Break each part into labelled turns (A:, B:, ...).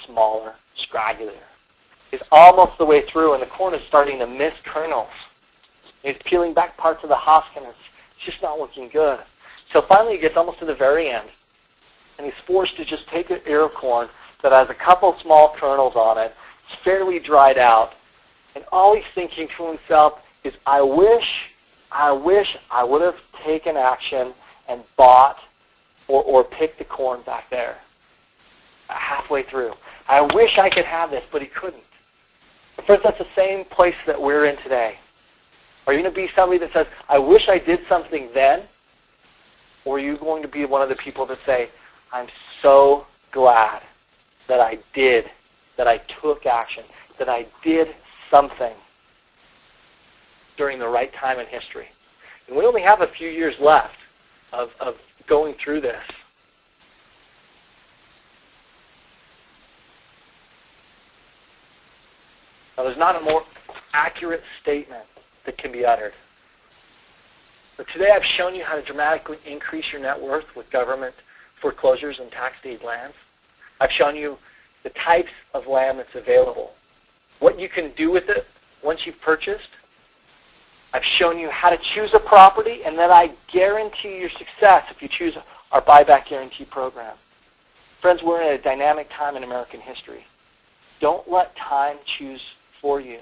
A: smaller, scragglier. He's almost the way through, and the corn is starting to miss kernels. He's peeling back parts of the husk, and it's just not looking good. So finally he gets almost to the very end, and he's forced to just take an ear of corn that has a couple small kernels on it. It's fairly dried out. And all he's thinking to himself is, I wish I would have taken action and bought or picked the corn back there halfway through. I wish I could have this, but he couldn't. Friends, that's the same place that we're in today. Are you going to be somebody that says, I wish I did something then? Or are you going to be one of the people that say, I'm so glad that I did, that I took action, that I did something during the right time in history? And we only have a few years left of going through this. Now, there's not a more accurate statement that can be uttered. But today I've shown you how to dramatically increase your net worth with government foreclosures and tax deed lands. I've shown you the types of land that's available, what you can do with it once you've purchased. I've shown you how to choose a property, and then I guarantee your success if you choose our buyback guarantee program. Friends, we're in a dynamic time in American history. Don't let time choose for you.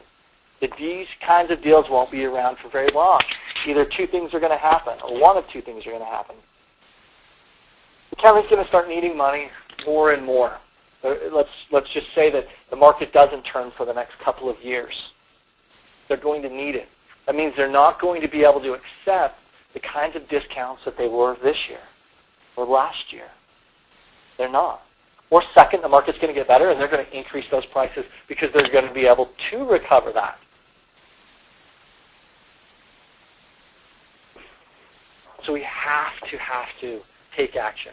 A: These kinds of deals won't be around for very long. Either two things are going to happen, or one of two things are going to happen. The county's going to start needing money more and more. Let's just say that the market doesn't turn for the next couple of years. They're going to need it. That means they're not going to be able to accept the kinds of discounts that they were this year or last year. They're not. Or second, the market's going to get better, and they're going to increase those prices because they're going to be able to recover that. So we have to take action.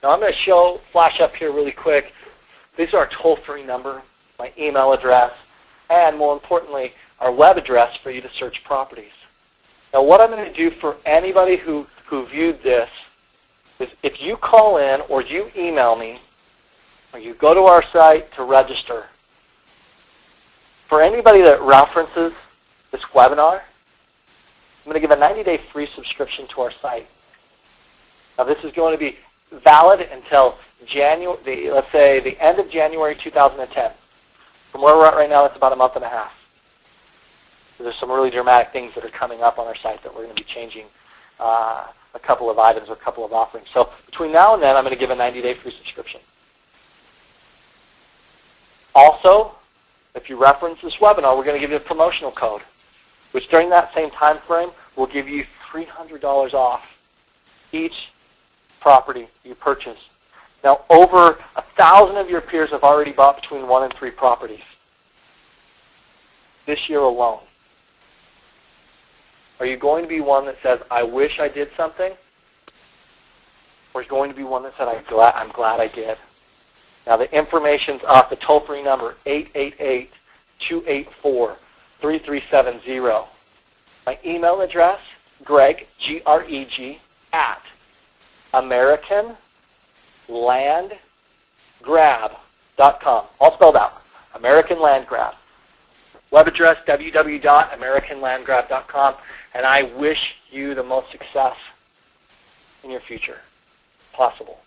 A: Now I'm going to flash up here really quick. These are our toll-free number, my email address, and more importantly, our web address for you to search properties. Now what I'm going to do for anybody who viewed this is if you call in or you email me or you go to our site to register, for anybody that references this webinar, I'm going to give a 90-day free subscription to our site. Now this is going to be valid until let's say the end of January 2010. From where we're at right now, it's about a month and a half. So there's some really dramatic things that are coming up on our site that we're going to be changing a couple of items or a couple of offerings. So between now and then, I'm going to give a 90-day free subscription. Also, if you reference this webinar, we're going to give you a promotional code, which during that same time frame will give you $300 off each property you purchase. Now, over 1,000 of your peers have already bought between 1 and 3 properties this year alone. Are you going to be one that says, I wish I did something? Or are you going to be one that said, I'm glad I did? Now, the information's off the toll-free number, 888-284-3370. My email address, Greg, G-R-E-G, at AmericanLandGrab.com. All spelled out, American Land Grab. Web address, www.americanlandgrab.com. And I wish you the most success in your future possible.